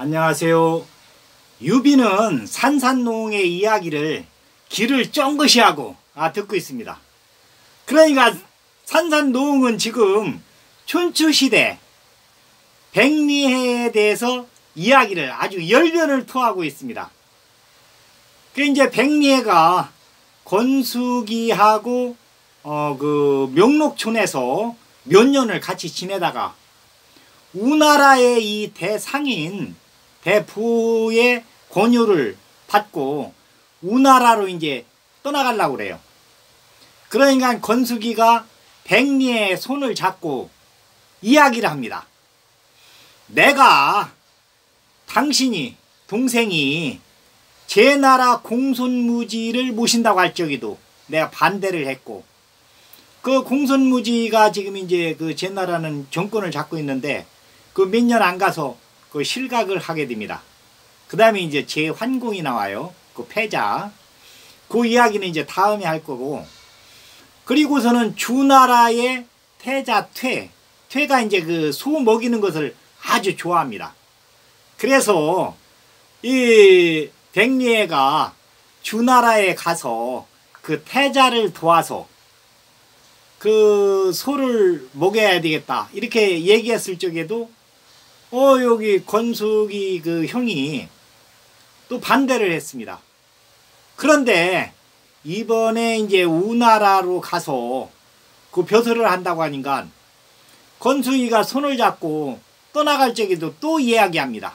안녕하세요. 유비는 산산농의 이야기를 귀를 쫑긋이 하고 듣고 있습니다. 그러니까 산산농은 지금 춘추시대 백리해에 대해서 이야기를 아주 열변을 토하고 있습니다. 그 이제 백리해가 권숙이하고 그 명록촌에서 몇 년을 같이 지내다가 우나라의 이 대상인 대부의 권유를 받고 우나라로 이제 떠나가려고 그래요. 그러니까 권숙이가 백리의 손을 잡고 이야기를 합니다. 내가 당신이 동생이 제 나라 공손무지를 모신다고 할 적에도 내가 반대를 했고, 그 공손무지가 지금 이제 그 제 나라는 정권을 잡고 있는데 그 몇 년 안 가서 그 실각을 하게 됩니다. 그 다음에 이제 제환공이 나와요. 그 패자. 그 이야기는 이제 다음에 할 거고, 그리고서는 주나라의 태자 퇴가 이제 그 소 먹이는 것을 아주 좋아합니다. 그래서 이 백리해가 주나라에 가서 그 태자를 도와서 그 소를 먹여야 되겠다 이렇게 얘기했을 적에도 여기 권숙이 그 형이 또 반대를 했습니다. 그런데 이번에 이제 우나라로 가서 그 벼슬을 한다고 하니까 권숙이가 손을 잡고 떠나갈 적에도 또 이야기합니다.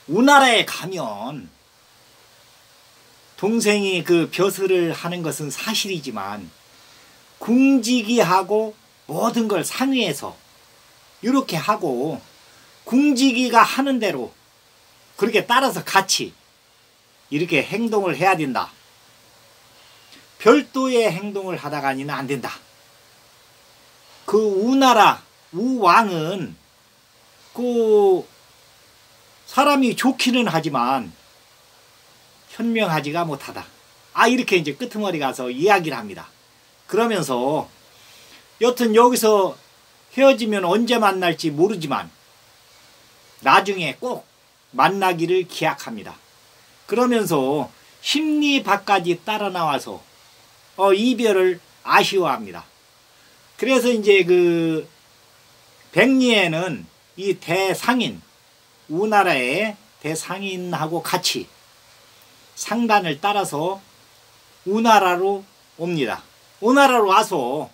우나라에 가면 동생이 그 벼슬을 하는 것은 사실이지만 궁지기하고 모든 걸 상의해서 이렇게 하고 궁지기가 하는 대로 그렇게 따라서 같이 이렇게 행동을 해야 된다. 별도의 행동을 하다가는 안 된다. 그 우나라 우왕은 그 사람이 좋기는 하지만 현명하지가 못하다. 이렇게 이제 끄트머리 가서 이야기를 합니다. 그러면서 여튼 여기서 헤어지면 언제 만날지 모르지만 나중에 꼭 만나기를 기약합니다. 그러면서 심리밭까지 따라 나와서 이별을 아쉬워합니다. 그래서 이제 그 백리해는 이 대상인 우나라의 대상인하고 같이 상단을 따라서 우나라로 옵니다. 우나라로 와서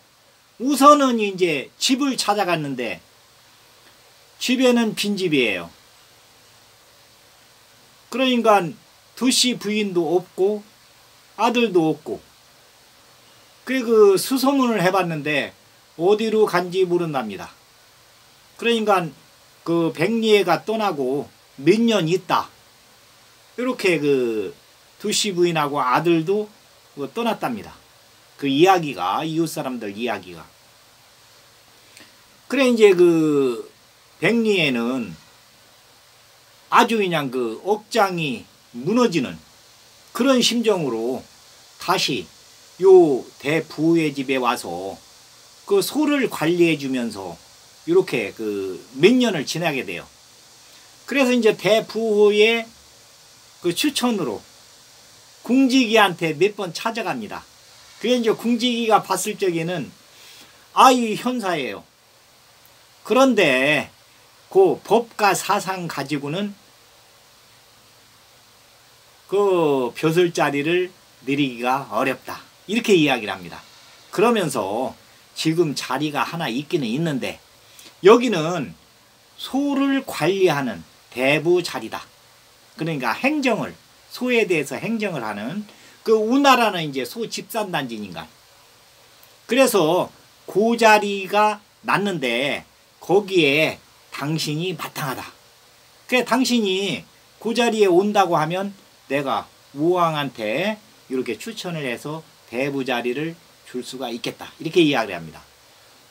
우선은 이제 집을 찾아갔는데 집에는 빈집이에요. 그러니까 두씨 부인도 없고 아들도 없고, 그 수소문을 해봤는데 어디로 간지 모른답니다. 그러니까 그 백리해가 떠나고 몇 년 있다 이렇게 그 두씨 부인하고 아들도 떠났답니다. 그 이야기가 이웃 사람들 이야기가. 그래 이제 그 백리해는 아주 그냥 그 억장이 무너지는 그런 심정으로 다시 요 대부의 집에 와서 그 소를 관리해 주면서 이렇게 그 몇 년을 지나게 돼요. 그래서 이제 대부의 그 추천으로 궁지기한테 몇 번 찾아갑니다. 그게 이제 궁지기가 봤을 적에는 이 현사예요. 그런데 그 법과 사상 가지고는 그 벼슬자리를 내리기가 어렵다. 이렇게 이야기를 합니다. 그러면서 지금 자리가 하나 있기는 있는데 여기는 소를 관리하는 대부 자리다. 그러니까 행정을, 소에 대해서 행정을 하는 그 우나라는 이제 소 집산단지니까. 그래서 그 자리가 났는데 거기에 당신이 마땅하다. 그래 당신이 그 자리에 온다고 하면 내가 우왕한테 이렇게 추천을 해서 대부 자리를 줄 수가 있겠다. 이렇게 이야기를 합니다.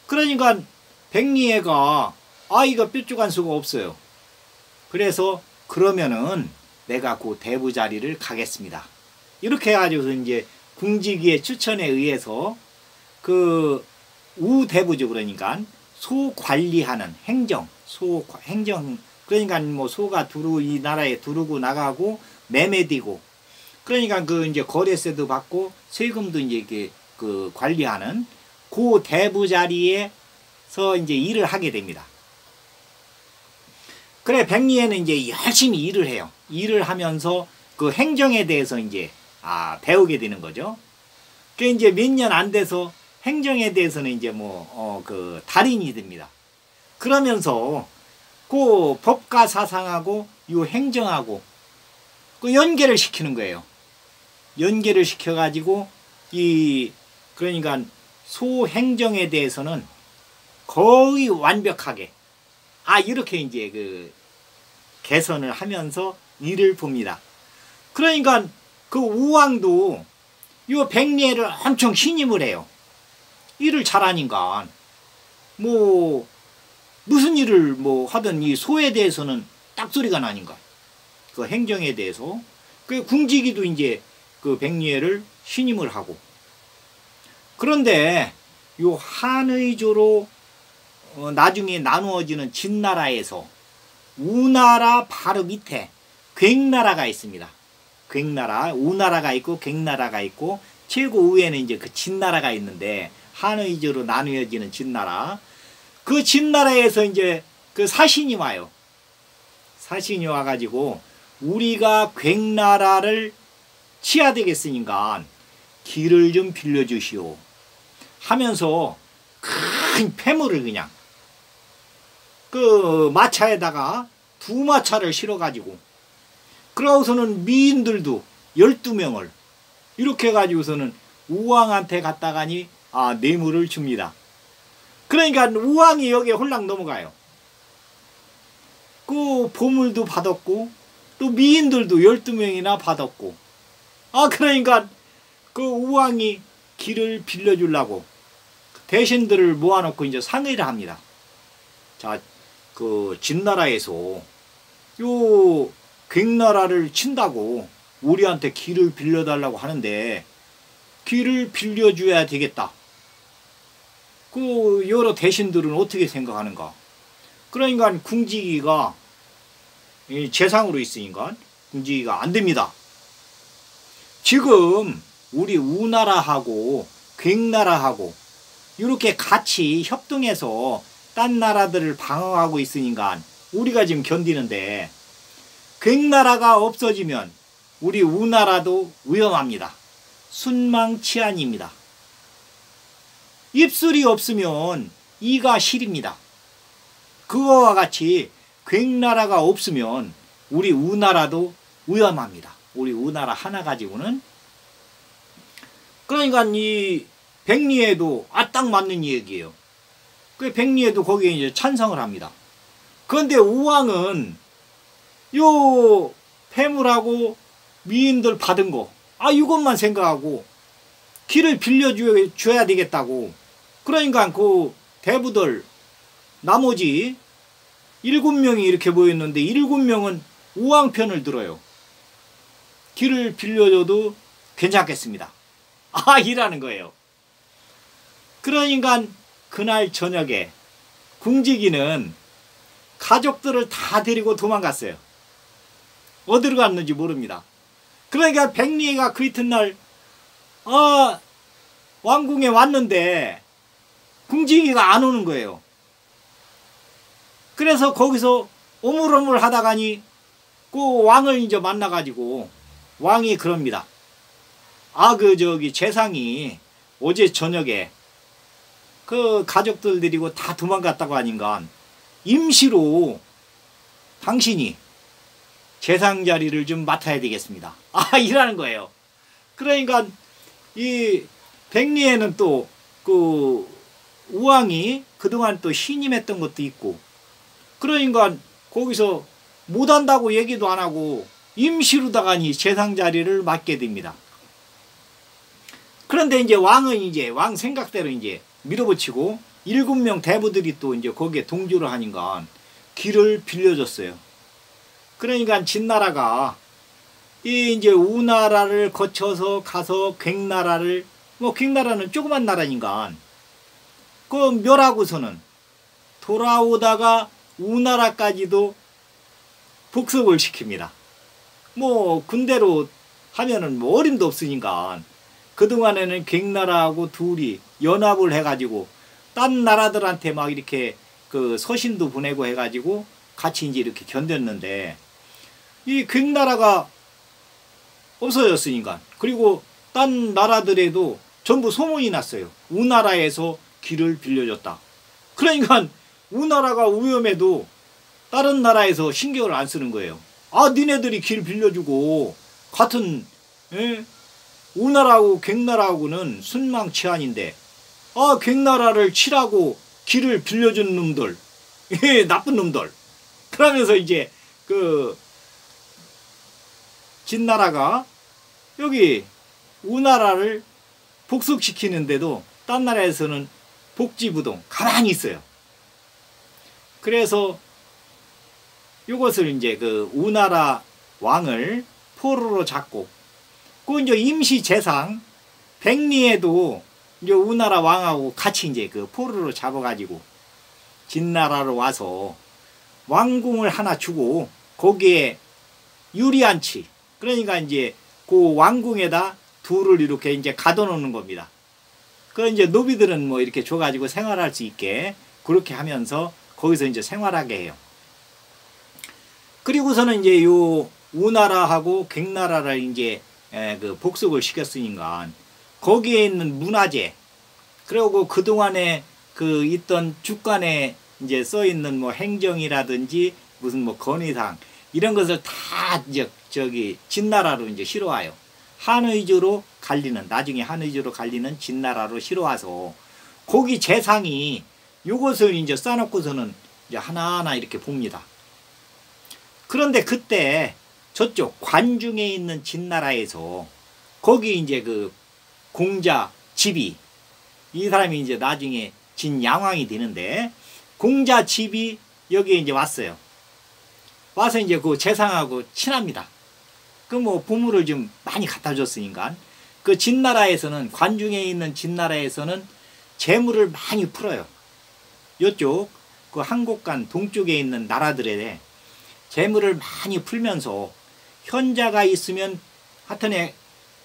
그러니까 백리해가 이거 뾰족한 수가 없어요. 그래서 그러면은 내가 그 대부 자리를 가겠습니다. 이렇게 해가지고 이제 궁지기의 추천에 의해서 그 우대부죠. 그러니까 소 관리하는 행정, 소 행정, 그러니까 뭐 소가 이 나라에 두르고 나가고 매매되고, 그러니까 그 이제 거래세도 받고 세금도 이제 이렇게 그 관리하는 그 대부 자리에서 이제 일을 하게 됩니다. 그래 백리에는 이제 열심히 일을 해요. 일을 하면서 그 행정에 대해서 이제 배우게 되는 거죠. 그 이제 몇 년 안 돼서 행정에 대해서는 이제 그 달인이 됩니다. 그러면서 그 법과 사상하고 요 행정하고 그 연계를 시키는 거예요. 연계를 시켜가지고 그러니까 소행정에 대해서는 거의 완벽하게 이렇게 이제 그 개선을 하면서 일을 봅니다. 그러니까 그 우왕도 요 백리를 엄청 신임을 해요. 일을 잘하니까 뭐 무슨 일을 뭐 하든 이 소에 대해서는 딱소리가 나니까 그 행정에 대해서 그 궁지기도 이제 그 백리를 신임을 하고. 그런데 요 한의조로 나중에 나누어지는 진나라에서 우나라 바로 밑에 괭나라가 있습니다. 괭나라, 우나라가 있고 괭나라가 있고 최고 위에는 이제 그 진나라가 있는데 한의조로 나누어지는 진나라. 그 진나라에서 이제 그 사신이 와요. 사신이 와가지고 우리가 괭나라를 치야 되겠으니까 길을 좀 빌려주시오 하면서 큰 폐물을 그냥 그 마차에다가 2마차를 실어가지고 그러고서는 미인들도 12명을 이렇게 해가지고서는 우왕한테 갔다가니 뇌물을 줍니다. 그러니까 우왕이 여기에 홀랑 넘어가요. 그 보물도 받았고 또 미인들도 12명이나 받았고 그러니까 그 우왕이 길을 빌려주려고 대신들을 모아놓고 이제 상의를 합니다. 자, 그 진나라에서 요 괭나라를 친다고 우리한테 길을 빌려달라고 하는데 길을 빌려줘야 되겠다. 그 여러 대신들은 어떻게 생각하는가? 그러니까 궁지기가 재상으로 있으니까 궁지기가 안 됩니다. 지금 우리 우나라하고 괭나라하고 이렇게 같이 협동해서 딴 나라들을 방어하고 있으니까 우리가 지금 견디는데 괭나라가 없어지면 우리 우나라도 위험합니다. 순망치안입니다. 입술이 없으면 이가 시립니다. 그거와 같이 괭나라가 없으면 우리 우나라도 위험합니다. 우리 우나라 하나 가지고는. 그러니까 이 백리에도 딱 맞는 얘기예요. 그 백리에도 거기에 이제 찬성을 합니다. 그런데 우왕은 요 폐물하고 미인들 받은 거 이것만 생각하고 길을 빌려줘야 되겠다고. 그러니까 그 대부들 나머지 7명이 이렇게 모였는데 7명은 우왕 편을 들어요. 길을 빌려줘도 괜찮겠습니다. 이라는 거예요. 그러니까 그날 저녁에 궁지기는 가족들을 다 데리고 도망갔어요. 어디로 갔는지 모릅니다. 그러니까 백리가 그 이튿날 왕궁에 왔는데 궁지기가 안 오는 거예요. 그래서 거기서 오물오물 하다가니 그 왕을 이제 만나가지고 왕이 그럽니다. 재상이 어제 저녁에 그 가족들 데리고 다 도망갔다고 하니까 임시로 당신이 재상 자리를 좀 맡아야 되겠습니다. 이라는 거예요. 그러니까 이 백리에는 또 그 우왕이 그동안 또 신임했던 것도 있고 그러니까 거기서 못한다고 얘기도 안 하고 임시로다가니 재상 자리를 맡게 됩니다. 그런데 이제 왕 생각대로 이제 밀어붙이고 7명 대부들이 또 이제 거기에 동조를 하니까 길을 빌려줬어요. 그러니까 진나라가 이제 우나라를 거쳐서 가서 괭나라를 괭나라는 조그만 나라니까 그 멸하고서는 돌아오다가 우나라까지도 복속을 시킵니다. 뭐 군대로 하면은 뭐 어림도 없으니까 그동안에는 갱나라하고 둘이 연합을 해가지고 딴 나라들한테 막 이렇게 그 서신도 보내고 해가지고 같이 이제 이렇게 견뎠는데 이 갱나라가 없어졌으니까 그리고 딴 나라들에도 전부 소문이 났어요. 우나라에서 길을 빌려줬다. 그러니까 우나라가 위험해도 다른 나라에서 신경을 안 쓰는 거예요. 아, 니네들이 길 빌려주고 같은 우나라하고 갱나라하고는 순망치안인데 아, 갱나라를 치라고 길을 빌려준 놈들, 나쁜 놈들. 그러면서 이제 그 진나라가 여기 우나라를 복속시키는데도 딴 나라에서는 복지부동 가만히 있어요. 그래서 이것을 이제 그 우나라 왕을 포로로 잡고 그 이제 임시 재상 백리에도 이제 우나라 왕하고 같이 이제 그 포로로 잡아가지고 진나라로 와서 왕궁을 하나 주고 거기에 유리안치 그러니까 이제 그 왕궁에다 둘을 이렇게 이제 가둬놓는 겁니다. 그 이제 노비들은 뭐 이렇게 줘가지고 생활할 수 있게 그렇게 하면서 거기서 이제 생활하게 해요. 그리고서는 이제 요 우나라하고 갱나라를 이제 그 복속을 시켰으니까 거기에 있는 문화재 그리고 그동안에 그 있던 주간에 이제 써 있는 뭐 행정이라든지 무슨 뭐 건의사항 이런 것을 다 이제 저기 진나라로 이제 실어와요. 한의주로 갈리는 나중에 한의주로 갈리는 진나라로 실어와서 거기 재상이 요것을 이제 쌓아놓고서는 이제 하나하나 이렇게 봅니다. 그런데 그때 저쪽 관중에 있는 진나라에서 거기 이제 그 공자 집이 이 사람이 이제 나중에 진양왕이 되는데 공자 집이 여기에 이제 왔어요. 와서 이제 그 재상하고 친합니다. 그 뭐 보물을 좀 많이 갖다 줬으니까 그 진나라에서는 관중에 있는 진나라에서는 재물을 많이 풀어요. 이쪽 그 한국간 동쪽에 있는 나라들에 재물을 많이 풀면서 현자가 있으면 하여튼에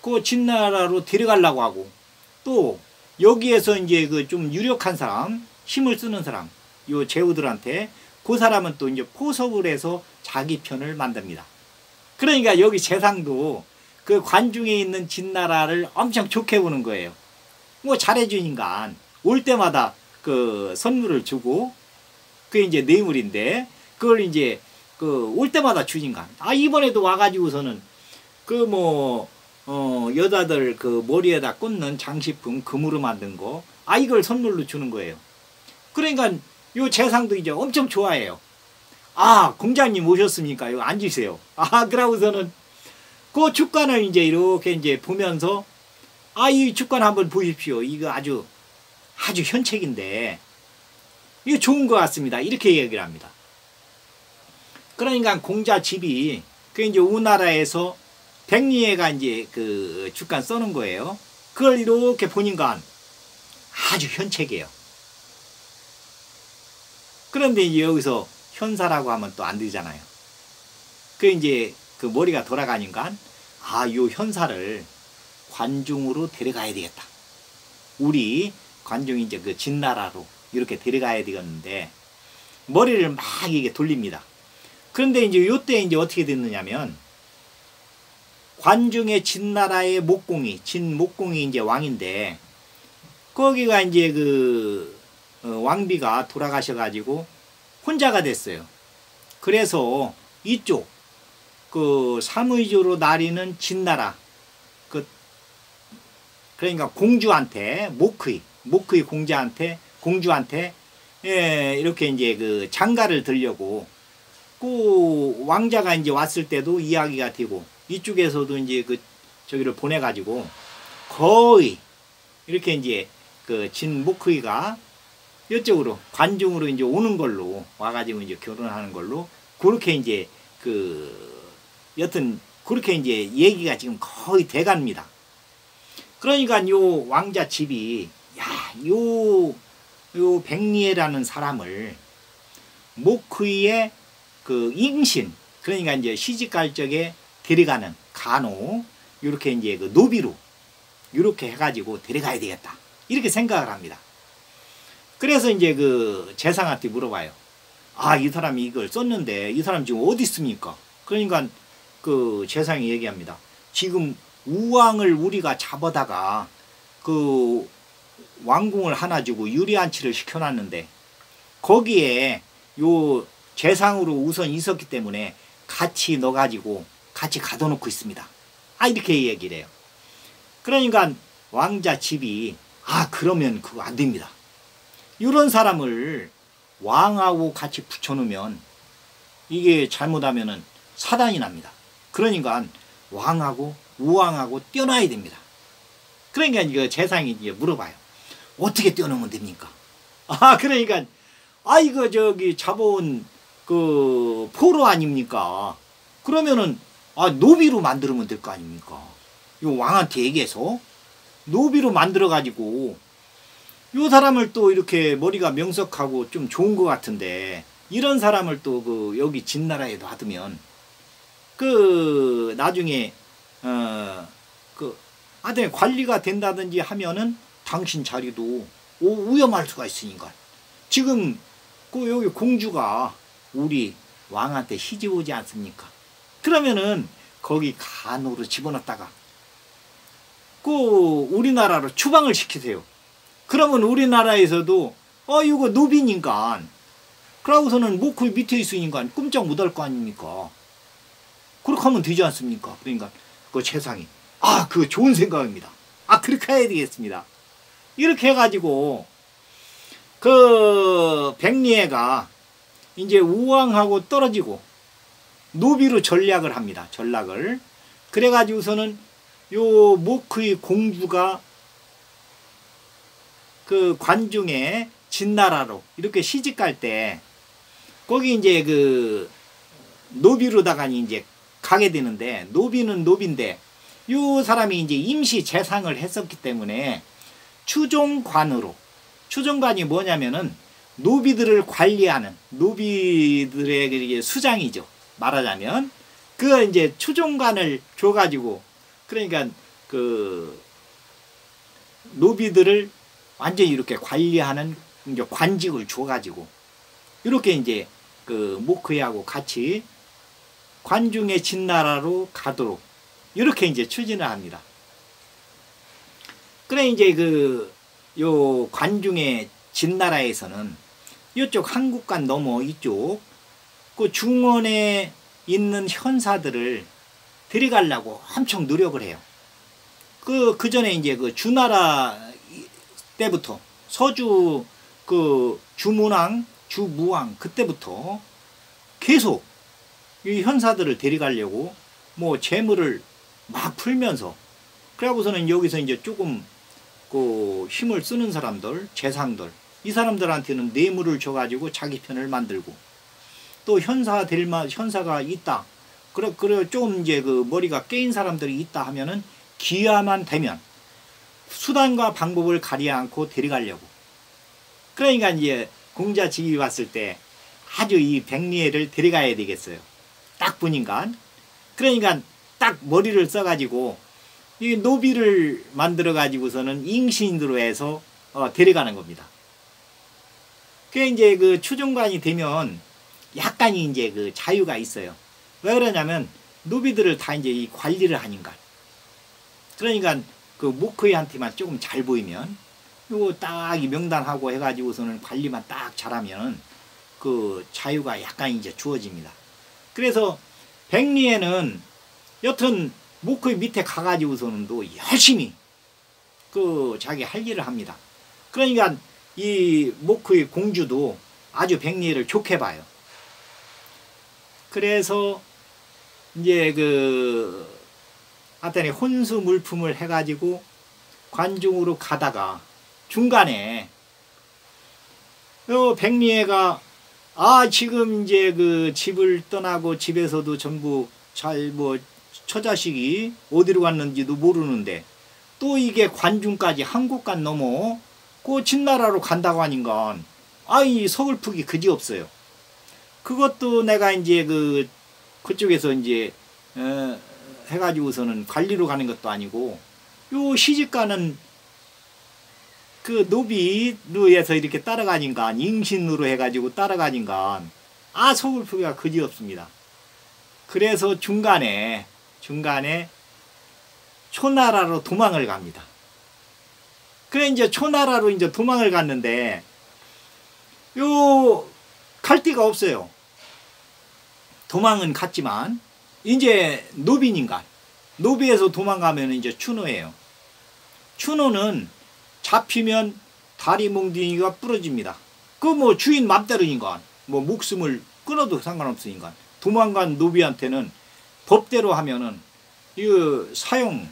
그 진나라로 데려가려고 하고 또 여기에서 이제 그 좀 유력한 사람 힘을 쓰는 사람 요 제후들한테 그 사람은 또 이제 포섭을 해서 자기 편을 만듭니다. 그러니까 여기 재상도 그 관중에 있는 진나라를 엄청 좋게 보는 거예요. 뭐 잘해주니까 올 때마다 그 선물을 주고 그게 이제 뇌물인데 그걸 이제 그 올 때마다 주니까 아 이번에도 와가지고서는 그 뭐 여자들 그 머리에다 꽂는 장식품 금으로 만든 거 아 이걸 선물로 주는 거예요. 그러니까 요 재상도 이제 엄청 좋아해요. 아 공자님 오셨습니까? 여기 앉으세요. 아 그러고서는 그 축관을 이제 이렇게 이제 보면서 아 이 축관 한번 보십시오. 이거 아주 현책인데 이거 좋은 것 같습니다. 이렇게 얘기를 합니다. 그러니까 공자 집이 그 이제 우나라에서 백리에가 이제 그 축관 써는 거예요. 그걸 이렇게 보니까 아주 현책이에요. 그런데 이제 여기서 현사라고 하면 또 안 되잖아요. 그 이제 그 머리가 돌아가니까 아, 요 현사를 관중으로 데려가야 되겠다. 우리 관중이 이제 그 진나라로 이렇게 데려가야 되겠는데 머리를 막 이게 돌립니다. 그런데 이제 요때 이제 어떻게 됐느냐면 관중의 진나라의 목공이 진목공이 이제 왕인데 거기가 이제 그 왕비가 돌아가셔가지고 혼자가 됐어요. 그래서 이쪽 그 삼의주로 나리는 진나라 그러니까 공주한테 목의 공주한테 이렇게 이제 그 장가를 들려고 그 왕자가 이제 왔을 때도 이야기가 되고 이쪽에서도 이제 그 저기를 보내가지고 거의 이렇게 이제 그 진목의가 이쪽으로 관중으로 이제 오는 걸로 와가지고 이제 결혼하는 걸로 그렇게 이제 그 여튼 그렇게 이제 얘기가 지금 거의 돼갑니다. 그러니까 요 왕자 집이 야, 요 백리에라는 사람을 목의의 그 잉신, 그러니까 이제 시집갈 적에 데려가는 간호, 이렇게 이제 그 노비로 이렇게 해가지고 데려가야 되겠다, 이렇게 생각을 합니다. 그래서 이제 그 재상한테 물어봐요. 아, 이 사람이 이걸 썼는데 이 사람 지금 어디 있습니까? 그러니까 그 재상이 얘기합니다. 지금 우왕을 우리가 잡아다가 그 왕궁을 하나 주고 유리안치를 시켜놨는데 거기에 요 재상으로 우선 있었기 때문에 같이 넣어가지고 같이 가둬놓고 있습니다. 아, 이렇게 얘기를 해요. 그러니까 왕자 집이 아, 그러면 그거 안 됩니다. 이런 사람을 왕하고 같이 붙여놓으면 이게 잘못하면은 사단이 납니다. 그러니까 왕하고 우왕하고 떼어놔야 됩니다. 그러니까 이거 재상이 이제 물어봐요. 어떻게 떼어놓으면 됩니까? 아, 그러니까 아, 이거 저기 잡아온 그 포로 아닙니까? 그러면은 아, 노비로 만들면 될 거 아닙니까? 이 왕한테 얘기해서 노비로 만들어 가지고 이 사람을 또 이렇게 머리가 명석하고 좀 좋은 것 같은데 이런 사람을 또 그 여기 진나라에 놔두면 그 나중에 그 하여튼 관리가 된다든지 하면은 당신 자리도 위험할 수가 있으니까 지금 그 여기 공주가 우리 왕한테 시집 오지 않습니까? 그러면은 거기 간호로 집어넣었다가 그 우리나라로 추방을 시키세요. 그러면 우리나라에서도 이거 노비니까 그러고서는 목의 밑에 있으니까 꼼짝 못할 거 아닙니까? 그렇게 하면 되지 않습니까? 그러니까 그 재상이 아, 그거 좋은 생각입니다. 아, 그렇게 해야 되겠습니다. 이렇게 해가지고 그 백리애가 이제 우왕하고 떨어지고 노비로 전략을 합니다. 전략을. 그래가지고서는 요 목의 공주가 그 관중에 진나라로 이렇게 시집갈 때 거기 이제 그 노비로다가 이제 가게 되는데 노비는 노비인데 요 사람이 이제 임시 재상을 했었기 때문에 추종관으로, 추종관이 뭐냐면은 노비들을 관리하는 노비들의 수장이죠. 말하자면 그 이제 추종관을 줘가지고 그러니까 그 노비들을 완전히 이렇게 관리하는 이제 관직을 줘가지고 이렇게 이제 그 목회하고 같이 관중의 진나라로 가도록 이렇게 이제 추진을 합니다. 그래 이제 그 요 관중의 진나라에서는 이쪽 한국관 넘어 이쪽 그 중원에 있는 현사들을 데려가려고 엄청 노력을 해요. 그 전에 이제 그 주나라 때부터 서주 그 주문왕, 주무왕 그때부터 계속 이 현사들을 데려가려고 뭐 재물을 막 풀면서 그래고서는 여기서 이제 조금 그 힘을 쓰는 사람들, 재상들 이 사람들한테는 뇌물을 줘가지고 자기 편을 만들고 또 현사가 있다. 그래 좀 이제 그 머리가 깨인 사람들이 있다 하면은 기회만 되면 수단과 방법을 가리지 않고 데려가려고. 그러니까 이제 공자 직위 왔을 때 아주 이 백리애를 데려가야 되겠어요. 딱 보니까. 그러니까 딱 머리를 써가지고 이 노비를 만들어 가지고서는 잉신으로 해서 데려가는 겁니다. 그 이제 그 추종관이 되면 약간이 이제 그 자유가 있어요. 왜 그러냐면 노비들을 다 이제 이 관리를 하니까. 그러니까 그 목회한테만 조금 잘 보이면 요거 딱 이 명단하고 해가지고서는 관리만 딱 잘하면 그 자유가 약간 이제 주어집니다. 그래서 백리애는 여튼 목회 밑에 가가지고서는 또 열심히 그 자기 할 일을 합니다. 그러니까 이 목회 공주도 아주 백리애를 좋게 봐요. 그래서 이제 그 하여튼 혼수 물품을 해가지고 관중으로 가다가 중간에 요 백리애가 지금 이제 그 집을 떠나고 집에서도 전부 잘 뭐 처자식이 어디로 갔는지도 모르는데 또 이게 관중까지 한국간 넘어 그 진나라로 간다고 하니까 이 서글프기 그지없어요. 그것도 내가 이제 그쪽에서 이제 해가지고서는 관리로 가는 것도 아니고 요 시집가는 그 노비루에서 이렇게 따라가니까 잉신으로 해가지고 따라가니까 서글프기가 그지없습니다. 그래서 중간에 초나라로 도망을 갑니다. 그래 이제 초나라로 이제 도망을 갔는데 갈 데가 없어요. 도망은 갔지만 이제 노비니까 노비에서 도망가면 이제 추노예요. 추노는 잡히면 다리 몽둥이가 부러집니다. 그 뭐 주인 맘대로니까 뭐 목숨을 끊어도 상관없으니까 도망간 노비한테는 법대로 하면은 이 사형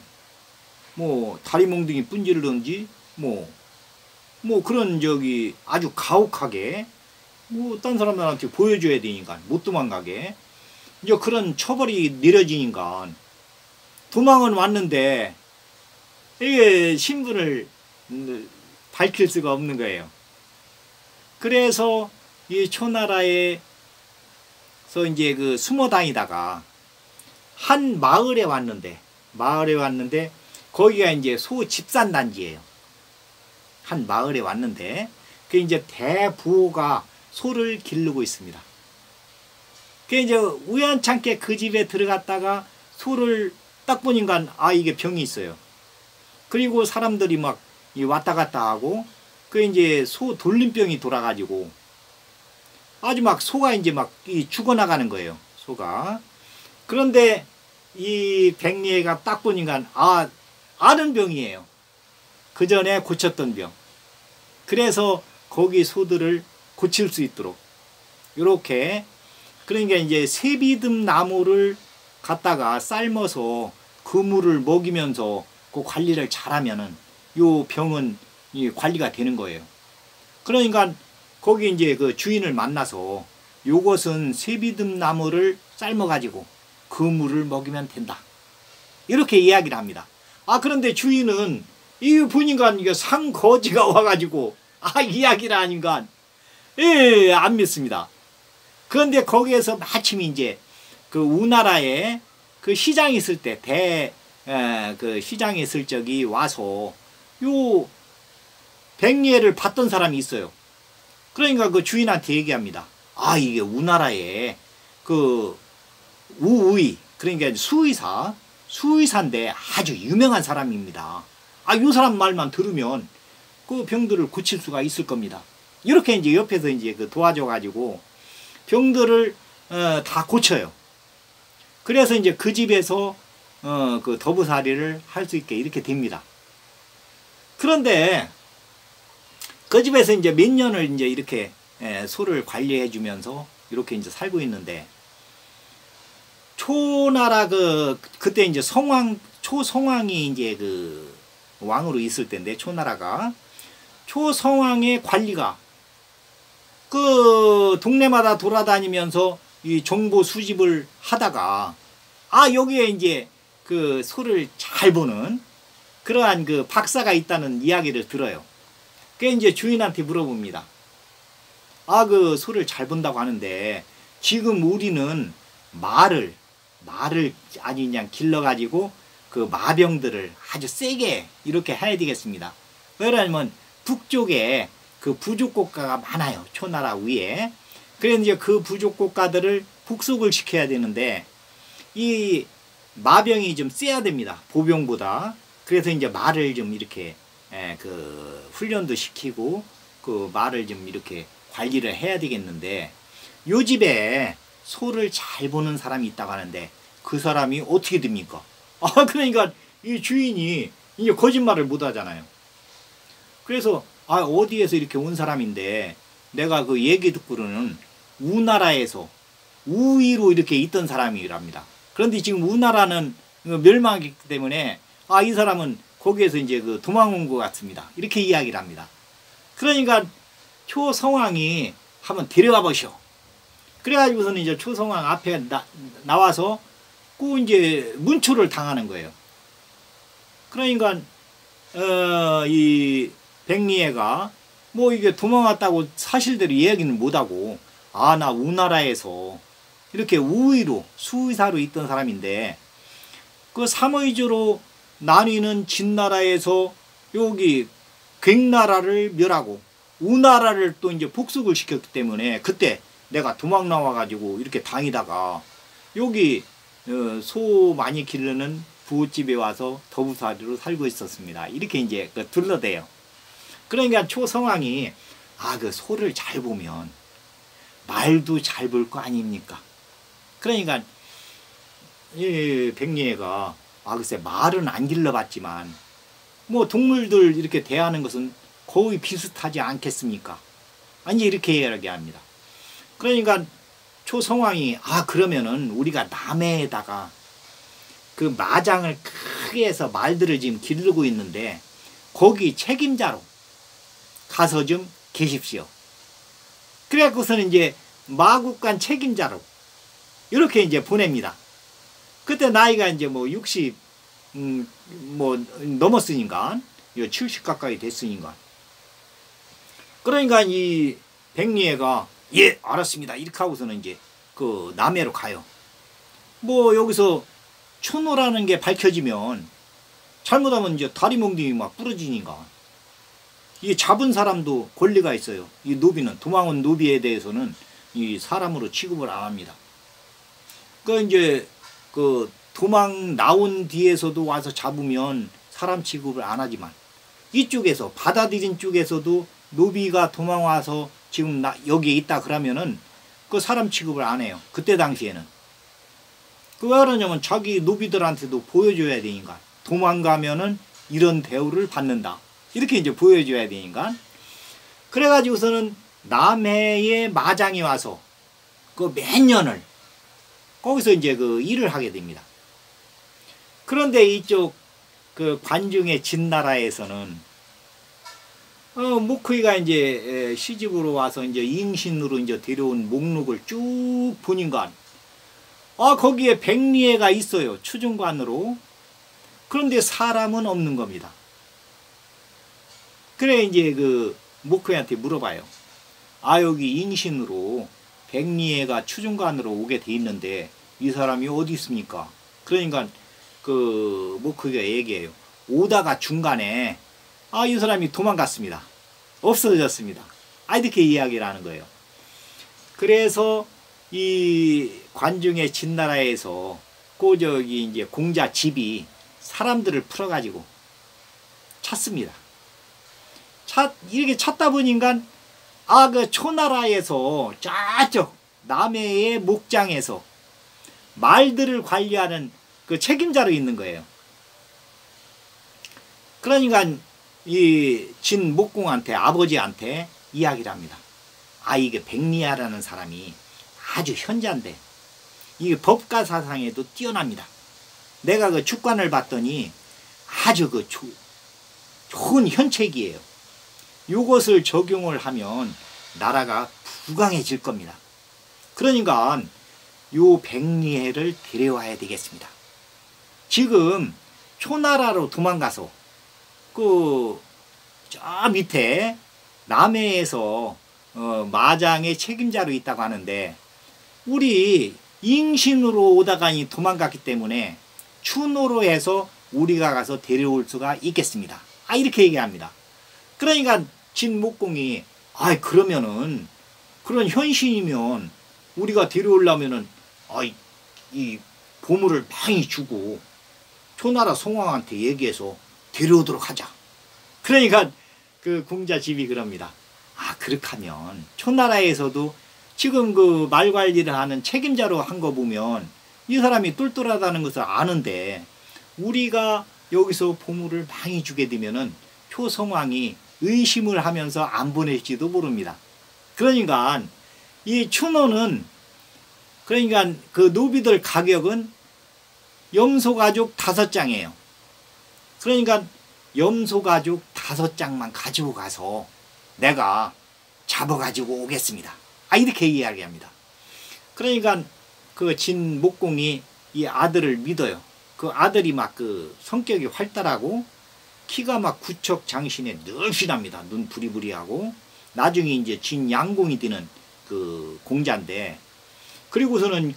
뭐 다리 몽둥이 분질르든지 뭐 그런 아주 가혹하게 뭐 딴 사람들한테 보여줘야 되니까 못 도망가게 이제 그런 처벌이 내려지니까 도망은 왔는데 이게 신분을 밝힐 수가 없는 거예요. 그래서 이 초나라에서 이제 숨어 다니다가 한 마을에 왔는데 거기가 이제 소 집산 단지예요. 한 마을에 왔는데 그 이제 대부호가 소를 기르고 있습니다. 그 이제 우연찮게 그 집에 들어갔다가 소를 딱 보니까 이게 병이 있어요. 그리고 사람들이 막 왔다 갔다 하고 그 이제 소 돌림병이 돌아가지고 아주 막 소가 이제 막 죽어나가는 거예요. 소가. 그런데 이 백리애가 딱 보니까 아는 병이에요. 그 전에 고쳤던 병. 그래서 거기 소들을 고칠 수 있도록 이렇게 그러니까 이제 세비듬 나무를 갖다가 삶아서 그물을 먹이면서 그 관리를 잘하면은 요 병은 관리가 되는 거예요. 그러니까 거기 이제 그 주인을 만나서 요것은 세비듬 나무를 삶아가지고 그물을 먹이면 된다. 이렇게 이야기를 합니다. 그런데 주인은 이거 보니까 이게 상거지가 와가지고 이야기를 하니까 안 믿습니다. 그런데 거기에서 마침 이제 그 우나라에 그 시장이 있을 때 그 시장에 있을 적이 와서 요 백리애를 봤던 사람이 있어요. 그러니까 그 주인한테 얘기합니다. 이게 우나라에 그 우의 그러니까 수의사인데 아주 유명한 사람입니다. 요 사람 말만 들으면 그 병들을 고칠 수가 있을 겁니다. 이렇게 이제 옆에서 이제 도와줘가지고 병들을 다 고쳐요. 그래서 이제 그 집에서 그 더부살이를 할 수 있게 이렇게 됩니다. 그런데 그 집에서 이제 몇 년을 이제 이렇게 소를 관리해 주면서 이렇게 이제 살고 있는데 초나라 그때 이제 초성왕이 이제 그 왕으로 있을 때인데 초나라가 초성왕의 관리가 그 동네마다 돌아다니면서 이 정보 수집을 하다가 여기에 이제 그 소를 잘 보는 그러한 그 박사가 있다는 이야기를 들어요. 그게 이제 주인한테 물어봅니다. 그 소를 잘 본다고 하는데 지금 우리는 말을 아주 그냥 길러가지고 그 마병들을 아주 세게 이렇게 해야 되겠습니다. 왜냐하면 북쪽에 그 부족 국가가 많아요. 초나라 위에. 그래서 이제 그 부족 국가들을 북속을 시켜야 되는데 이 마병이 좀 세야 됩니다. 보병보다. 그래서 이제 말을 좀 이렇게 그 훈련도 시키고 그 말을 좀 이렇게 관리를 해야 되겠는데 요 집에 소를 잘 보는 사람이 있다고 하는데 그 사람이 어떻게 됩니까? 그러니까 이 주인이 이제 거짓말을 못 하잖아요. 그래서 어디에서 이렇게 온 사람인데 내가 그 얘기 듣고는 우나라에서 우위로 이렇게 있던 사람이랍니다. 그런데 지금 우나라는 멸망했기 때문에 이 사람은 거기에서 이제 그 도망온 것 같습니다. 이렇게 이야기를 합니다. 그러니까 초성왕이 한번 데려가 보시오. 그래가지고서는 이제 초성왕 앞에 나와서 그 이제 문초를 당하는 거예요. 그러니까 이 백리애가 뭐 이게 도망왔다고 사실대로 이야기는 못하고 아, 나 우나라에서 이렇게 우의로 수의사로 있던 사람인데 그 삼의주로 나뉘는 진나라에서 여기 괭나라를 멸하고 우나라를 또 이제 복속을 시켰기 때문에 그때 내가 도망 나와가지고 이렇게 다니다가 여기 소 많이 기르는 부엌집에 와서 더부살이로 살고 있었습니다. 이렇게 이제 둘러대요. 그러니까 초성왕이 그 소를 잘 보면 말도 잘 볼 거 아닙니까? 그러니까 이 백리애가 글쎄 말은 안 길러봤지만 뭐 동물들 이렇게 대하는 것은 거의 비슷하지 않겠습니까? 이제 이렇게 이야기합니다. 그러니까 초성왕이 그러면은 우리가 남해에다가 그 마장을 크게 해서 말들을 지금 기르고 있는데 거기 책임자로 가서 좀 계십시오. 그래갖고서는 이제 마국간 책임자로 이렇게 이제 보냅니다. 그때 나이가 이제 뭐 60 뭐 넘었으니까 70 가까이 됐으니까. 그러니까 이 백리애가 예 알았습니다 이렇게 하고서는 이제 그 남해로 가요. 뭐 여기서 추노라는 게 밝혀지면 잘못하면 이제 다리 몽둥이 막 부러지니까 이 잡은 사람도 권리가 있어요. 이 노비는 도망온 노비에 대해서는 이 사람으로 취급을 안 합니다. 그 이제 그 도망 나온 뒤에서도 와서 잡으면 사람 취급을 안 하지만 이쪽에서 받아들인 쪽에서도 노비가 도망와서 지금 여기에 있다 그러면은 그 사람 취급을 안 해요. 그때 당시에는. 그 왜 그러냐면 자기 노비들한테도 보여줘야 되니까. 도망가면은 이런 대우를 받는다. 이렇게 이제 보여줘야 되니까. 그래가지고서는 남해에 마장이 와서 그 몇 년을 거기서 이제 그 일을 하게 됩니다. 그런데 이쪽 그 관중의 진나라에서는 목회가 이제 시집으로 와서 이제 잉신으로 이제 데려온 목록을 쭉 보니까 거기에 백리애가 있어요. 추중관으로. 그런데 사람은 없는 겁니다. 그래 이제 그 목회한테 물어봐요. 여기 잉신으로 백리애가 추중관으로 오게 돼 있는데 이 사람이 어디 있습니까? 그러니까 그 목회가 얘기해요. 오다가 중간에 이 사람이 도망갔습니다. 없어졌습니다. 이렇게 이야기를 하는 거예요. 그래서 이 관중의 진나라에서 저기 이제 공자 집이 사람들을 풀어가지고 찾습니다. 이렇게 찾다 보니까 그 초나라에서 저쪽 남해의 목장에서 말들을 관리하는 그 책임자로 있는 거예요. 그러니까 이 진목공한테 아버지한테 이야기를 합니다. 이게 백리애라는 사람이 아주 현자인데 이게 법가 사상에도 뛰어납니다. 내가 그 축관을 봤더니 아주 그 좋은 현책이에요. 이것을 적용을 하면 나라가 부강해질 겁니다. 그러니까 요 백리애를 데려와야 되겠습니다. 지금 초나라로 도망가서 저 밑에 남해에서 마장의 책임자로 있다고 하는데 우리 잉신으로 오다가니 도망갔기 때문에 추노로 해서 우리가 가서 데려올 수가 있겠습니다. 이렇게 얘기합니다. 그러니까 진목공이 그러면은 그런 현신이면 우리가 데려오려면은 이 보물을 많이 주고 초나라 송왕한테 얘기해서 데려오도록 하자. 그러니까 그 공자 집이 그럽니다. 그렇게 하면 초나라에서도 지금 그 말 관리를 하는 책임자로 한 거 보면 이 사람이 똘똘하다는 것을 아는데 우리가 여기서 보물을 많이 주게 되면은 초성왕이 의심을 하면서 안 보낼지도 모릅니다. 그러니까 이 추노는 그러니까 그 노비들 가격은 염소가죽 5장이에요. 그러니까 염소가죽 5장만 가지고 가서 내가 잡아가지고 오겠습니다. 이렇게 이야기합니다. 그러니까 그 진목공이 이 아들을 믿어요. 그 아들이 막 그 성격이 활달하고 키가 막 구척 장신에 늘씬합니다. 눈 부리부리하고 나중에 이제 진양공이 되는 그 공자인데, 그리고서는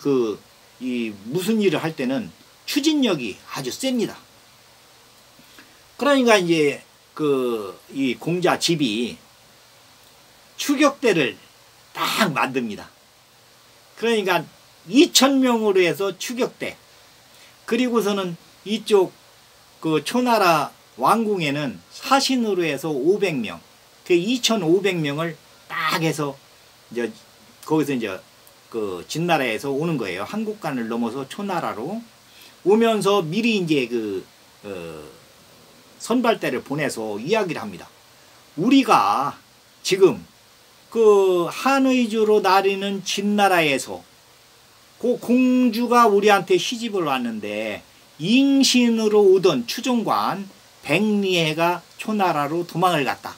이 무슨 일을 할 때는 추진력이 아주 셉니다. 그러니까 이제 이 공자 집이 추격대를 딱 만듭니다. 그러니까 2,000명으로 해서 추격대, 그리고서는 이쪽 그 초나라 왕궁에는 사신으로 해서 500명, 그 2,500명을 딱 해서 이제 거기서 이제 그 진나라에서 오는 거예요. 한국간을 넘어서 초나라로 오면서 미리 이제 선발대를 보내서 이야기를 합니다. 우리가 지금 그 한의주로 나리는 진나라에서 그 공주가 우리한테 시집을 왔는데 잉신으로 오던 추종관 백리해가 초나라로 도망을 갔다.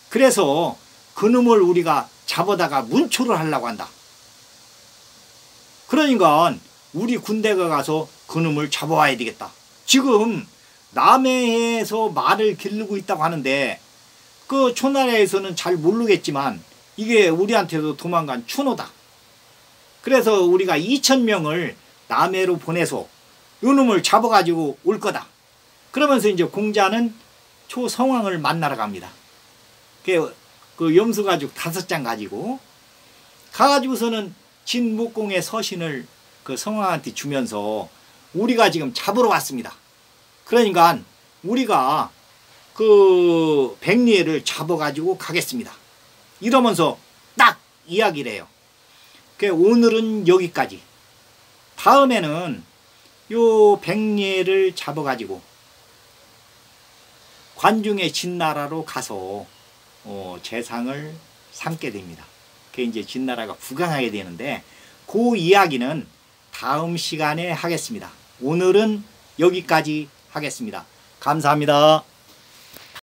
그래서 그놈을 우리가 잡아다가 문초를 하려고 한다. 그러니까 우리 군대가 가서 그놈을 잡아와야 되겠다. 지금 남해에서 말을 기르고 있다고 하는데 그 초나라에서는 잘 모르겠지만 이게 우리한테도 도망간 추노다. 그래서 우리가 2,000명을 남해로 보내서 이놈을 잡아가지고 올 거다. 그러면서 이제 공자는 초성왕을 만나러 갑니다. 그 염소가죽 5장 가지고 가가지고서는 진목공의 서신을 그 성왕한테 주면서 우리가 지금 잡으러 왔습니다. 그러니까 우리가 그 백리해를 잡아가지고 가겠습니다. 이러면서 딱 이야기를 해요. 오늘은 여기까지. 다음에는 요 백리해를 잡아가지고 관중의 진나라로 가서 재상을 삼게 됩니다. 그게 이제 진나라가 부강하게 되는데 그 이야기는 다음 시간에 하겠습니다. 오늘은 여기까지 하겠습니다. 감사합니다.